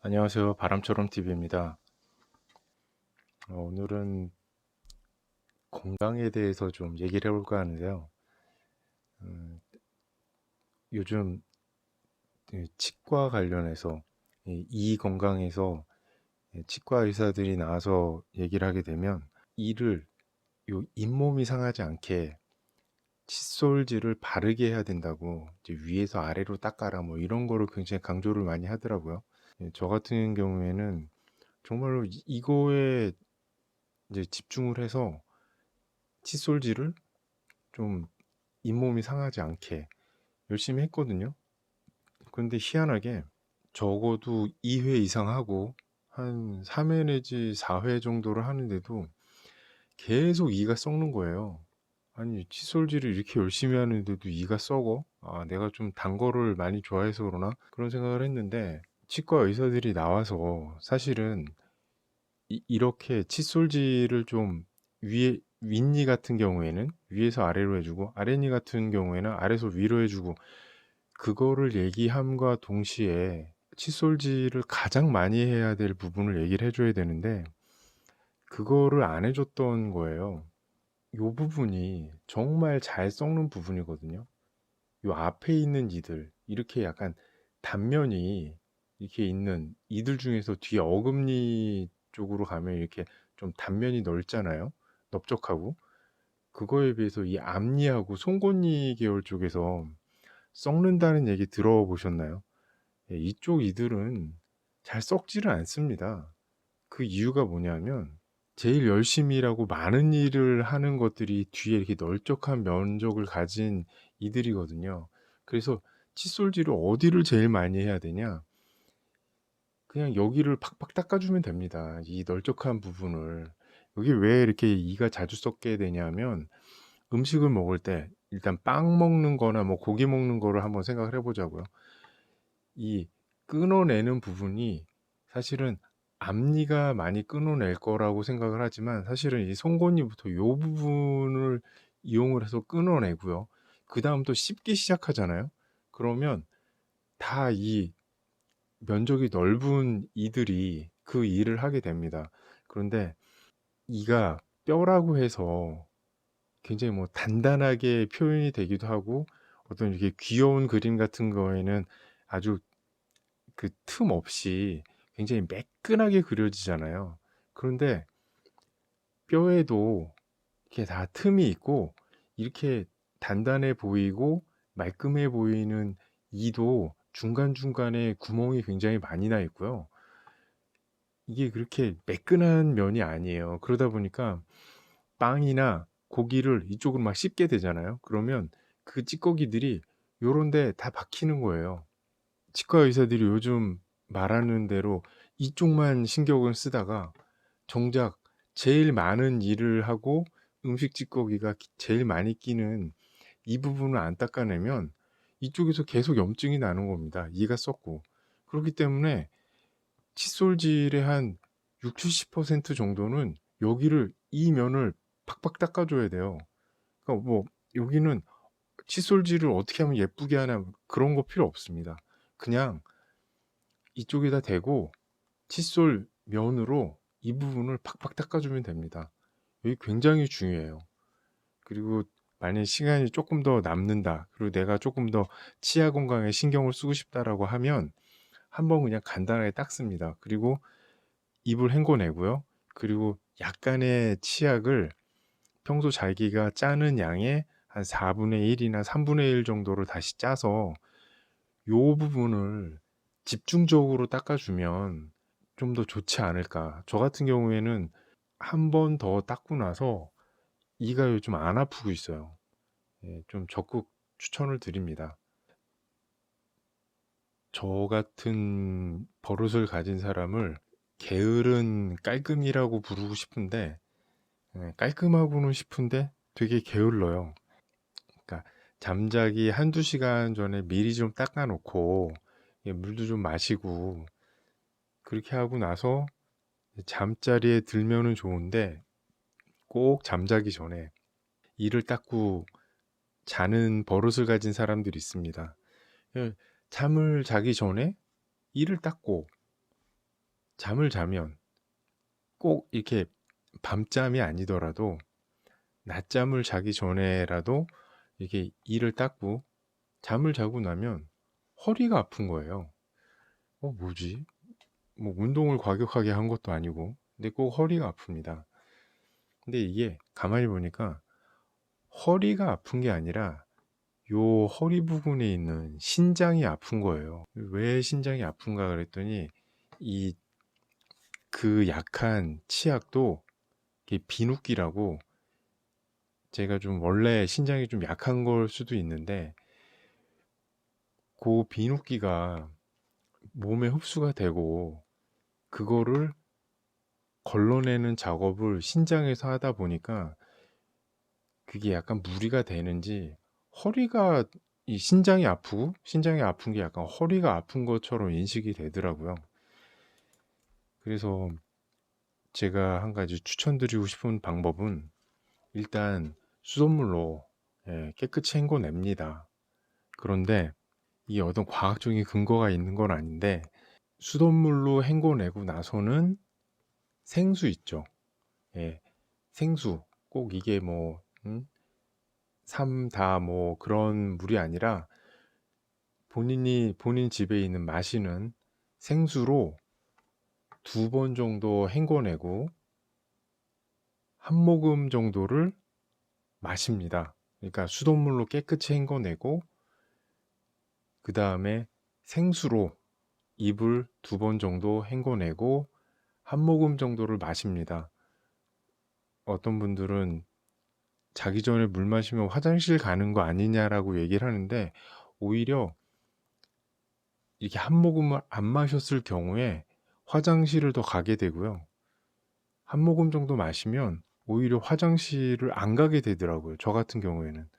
안녕하세요. 바람처럼 TV입니다. 오늘은 건강에 대해서 좀 얘기를 해볼까 하는데요. 음, 요즘 치과 관련해서 이 건강에서 치과 의사들이 나와서 얘기를 하게 되면 이를 잇몸이 상하지 않게 칫솔질을 바르게 해야 된다고 이제 위에서 아래로 닦아라 뭐 이런 거를 굉장히 강조를 많이 하더라고요. 저 같은 경우에는 정말로 이거에 이제 집중을 해서 칫솔질을 좀 잇몸이 상하지 않게 열심히 했거든요. 근데 희한하게 적어도 2회 이상 하고 한 3회 내지 4회 정도를 하는데도 계속 이가 썩는 거예요. 아니, 칫솔질을 이렇게 열심히 하는데도 이가 썩어? 아, 내가 좀 단 거를 많이 좋아해서 그러나? 그런 생각을 했는데 치과 의사들이 나와서 사실은 이렇게 칫솔질을 좀 윗니 같은 경우에는 위에서 아래로 해주고 아랫니 같은 경우에는 아래에서 위로 해주고 그거를 얘기함과 동시에 칫솔질을 가장 많이 해야 될 부분을 얘기를 해줘야 되는데 그거를 안 해줬던 거예요. 요 부분이 정말 잘 썩는 부분이거든요. 요 앞에 있는 이들 이렇게 약간 단면이 이렇게 있는 이들 중에서 뒤에 어금니 쪽으로 가면 이렇게 좀 단면이 넓잖아요. 넓적하고 그거에 비해서 이 앞니하고 송곳니 계열 쪽에서 썩는다는 얘기 들어보셨나요? 예, 이쪽 이들은 잘 썩지를 않습니다. 그 이유가 뭐냐면 제일 열심히 일하고 많은 일을 하는 것들이 뒤에 이렇게 널쩍한 면적을 가진 이들이거든요. 그래서 칫솔질을 어디를 제일 많이 해야 되냐? 그냥 여기를 팍팍 닦아주면 됩니다. 이 널쩍한 부분을. 여기 왜 이렇게 이가 자주 썩게 되냐면 음식을 먹을 때 일단 빵 먹는 거나 뭐 고기 먹는 거를 한번 생각을 해보자고요. 이 끊어내는 부분이 사실은 앞니가 많이 끊어낼 거라고 생각을 하지만 사실은 이 송곳니부터 요 부분을 이용을 해서 끊어내고요. 그 다음 또 씹기 시작하잖아요. 그러면 다 이 면적이 넓은 이들이 그 일을 하게 됩니다. 그런데 이가 뼈라고 해서 굉장히 뭐 단단하게 표현이 되기도 하고 어떤 이렇게 귀여운 그림 같은 거에는 아주 그 틈 없이 굉장히 매끈하게 그려지잖아요. 그런데 뼈에도 이렇게 다 틈이 있고 이렇게 단단해 보이고 말끔해 보이는 이도 중간중간에 구멍이 굉장히 많이 나 있고요. 이게 그렇게 매끈한 면이 아니에요. 그러다 보니까 빵이나 고기를 이쪽으로 막 씹게 되잖아요. 그러면 그 찌꺼기들이 요런 데 다 박히는 거예요. 치과 의사들이 요즘 말하는 대로 이쪽만 신경을 쓰다가 정작 제일 많은 일을 하고 음식 찌꺼기가 제일 많이 끼는 이 부분을 안 닦아내면 이쪽에서 계속 염증이 나는 겁니다. 이가 썩고. 그렇기 때문에 칫솔질의 한 6, 70% 정도는 여기를 이 면을 팍팍 닦아줘야 돼요. 그러니까 뭐 여기는 칫솔질을 어떻게 하면 예쁘게 하나 그런 거 필요 없습니다. 그냥 이쪽에다 대고 칫솔 면으로 이 부분을 팍팍 닦아주면 됩니다. 이게 굉장히 중요해요. 그리고 만약 시간이 조금 더 남는다. 그리고 내가 조금 더 치아 건강에 신경을 쓰고 싶다라고 하면 한번 그냥 간단하게 닦습니다. 그리고 입을 헹궈내고요. 그리고 약간의 치약을 평소 자기가 짜는 양의 한 4분의 1이나 3분의 1 정도를 다시 짜서 요 부분을 집중적으로 닦아주면 좀 더 좋지 않을까. 저 같은 경우에는 한 번 더 닦고 나서 이가 요즘 안 아프고 있어요. 예, 좀 적극 추천을 드립니다. 저 같은 버릇을 가진 사람을 게으른 깔끔이라고 부르고 싶은데 깔끔하고는 싶은데 되게 게을러요. 그러니까 잠자기 한두 시간 전에 미리 좀 닦아 놓고 물도 좀 마시고 그렇게 하고 나서 잠자리에 들면은 좋은데 꼭 잠자기 전에 이를 닦고 자는 버릇을 가진 사람들이 있습니다. 예, 잠을 자기 전에 이를 닦고 잠을 자면 꼭 이렇게 밤잠이 아니더라도 낮잠을 자기 전에라도 이렇게 이를 닦고 잠을 자고 나면 허리가 아픈 거예요. 뭐지? 뭐 운동을 과격하게 한 것도 아니고 근데 꼭 허리가 아픕니다. 근데 이게 가만히 보니까 허리가 아픈 게 아니라 요 허리 부분에 있는 신장이 아픈 거예요. 왜 신장이 아픈가 그랬더니 이 그 약한 치약도 이게 비누기라고, 제가 좀 원래 신장이 좀 약한 걸 수도 있는데 그 비누기가 몸에 흡수가 되고 그거를 걸러내는 작업을 신장에서 하다 보니까 그게 약간 무리가 되는지 허리가, 이 신장이 아프고 신장이 아픈 게 약간 허리가 아픈 것처럼 인식이 되더라고요. 그래서 제가 한 가지 추천드리고 싶은 방법은 일단 수돗물로 깨끗이 헹궈냅니다. 그런데 이 어떤 과학적인 근거가 있는 건 아닌데 수돗물로 헹궈내고 나서는 생수 있죠. 예, 생수 꼭 이게 뭐 삼다 뭐 그런 물이 아니라 본인 집에 있는 마시는 생수로 2번 정도 헹궈내고 한 모금 정도를 마십니다. 그러니까 수돗물로 깨끗이 헹궈내고 그 다음에 생수로 입을 2번 정도 헹궈내고 한 모금 정도를 마십니다. 어떤 분들은 자기 전에 물 마시면 화장실 가는 거 아니냐라고 얘기를 하는데 오히려 이렇게 한 모금을 안 마셨을 경우에 화장실을 더 가게 되고요. 한 모금 정도 마시면 오히려 화장실을 안 가게 되더라고요. 저 같은 경우에는.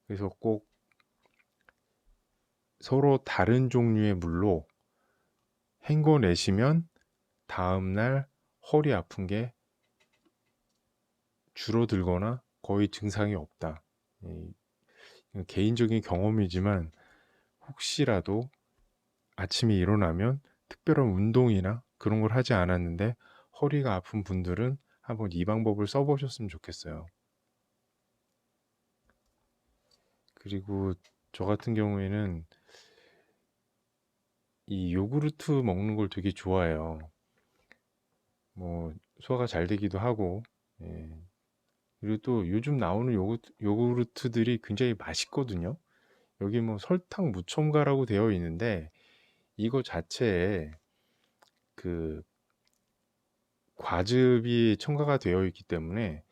그래서 꼭 서로 다른 종류의 물로 헹궈내시면 다음날 허리 아픈 게 줄어들거나 거의 증상이 없다. 개인적인 경험이지만 혹시라도 아침에 일어나면 특별한 운동이나 그런 걸 하지 않았는데 허리가 아픈 분들은 한번 이 방법을 써보셨으면 좋겠어요. 그리고 저 같은 경우에는 이 요구르트 먹는 걸 되게 좋아해요. 뭐 소화가 잘 되기도 하고, 예. 그리고 또 요즘 나오는 요구르트들이 굉장히 맛있거든요. 여기 뭐 설탕 무첨가라고 되어 있는데 이거 자체에 그 과즙이 첨가가 되어 있기 때문에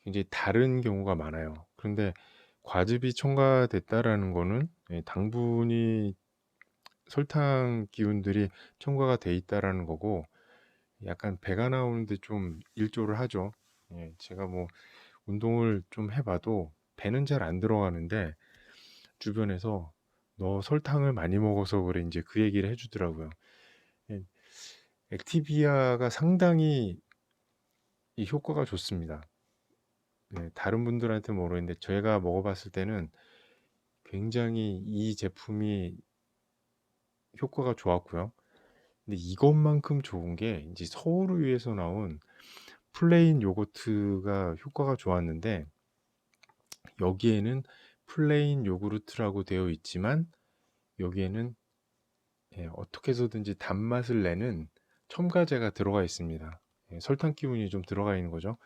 굉장히 다른 경우가 많아요. 그런데 과즙이 첨가됐다라는 거는 당분이, 설탕 기운들이 첨가가 돼 있다라는 거고 약간 배가 나오는데 좀 일조를 하죠. 제가 뭐 운동을 좀 해봐도 배는 잘 안 들어가는데 주변에서 너 설탕을 많이 먹어서 그래 이제 그 얘기를 해주더라고요. 예, 액티비아가 상당히 이 효과가 좋습니다. 다른 분들한테 모르겠는데 제가 먹어봤을 때는 굉장히 이 제품이 효과가 좋았고요. 근데 이것만큼 좋은 게 이제 서울우유에서 나온 플레인 요거트가 효과가 좋았는데 여기에는 플레인 요구르트라고 되어 있지만 여기에는 어떻게 해서든지 단맛을 내는 첨가제가 들어가 있습니다. 설탕 기운이 좀 들어가 있는 거죠.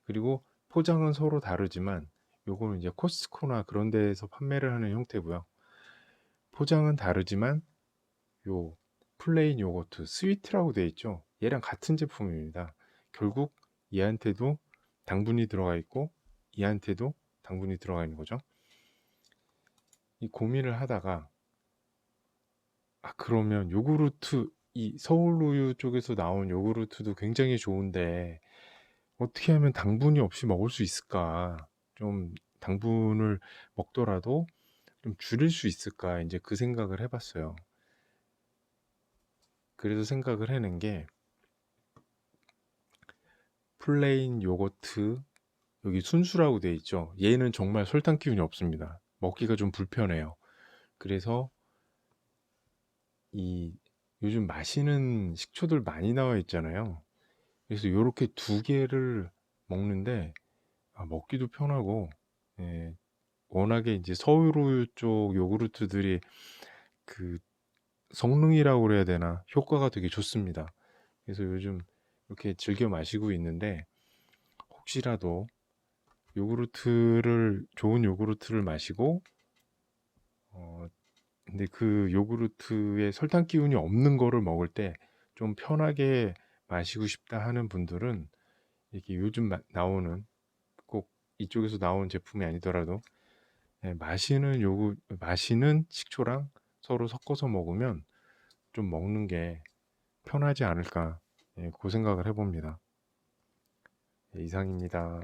그리고 포장은 서로 다르지만 요거는 이제 코스트코나 그런 데에서 판매를 하는 형태고요. 포장은 다르지만 요 플레인 요거트 스위트라고 되어 있죠. 얘랑 같은 제품입니다. 결국 얘한테도 당분이 들어가 있고 얘한테도 당분이 들어가 있는 거죠. 이 고민을 하다가 그러면 요구르트, 이 서울우유 쪽에서 나온 요구르트도 굉장히 좋은데 어떻게 하면 당분이 없이 먹을 수 있을까? 좀 당분을 먹더라도 좀 줄일 수 있을까? 이제 그 생각을 해봤어요. 그래서 생각을 해낸 게 플레인 요거트, 여기 순수라고 되어 있죠. 얘는 정말 설탕 기운이 없습니다. 먹기가 좀 불편해요. 그래서 이 요즘 마시는 식초들 많이 나와 있잖아요. 그래서 요렇게 두 개를 먹는데 먹기도 편하고, 예, 워낙에 이제 서울 쪽 요구르트들이 그 성능이라고 그래야 되나 효과가 되게 좋습니다. 그래서 요즘 이렇게 즐겨 마시고 있는데, 혹시라도 좋은 요구르트를 마시고 어 근데 그 요구르트에 설탕 기운이 없는 거를 먹을 때 좀 편하게 마시고 싶다 하는 분들은, 이렇게 요즘 나오는, 꼭 이쪽에서 나온 제품이 아니더라도, 예, 마시는 식초랑 서로 섞어서 먹으면 좀 먹는 게 편하지 않을까, 예, 그 생각을 해봅니다. 예, 이상입니다.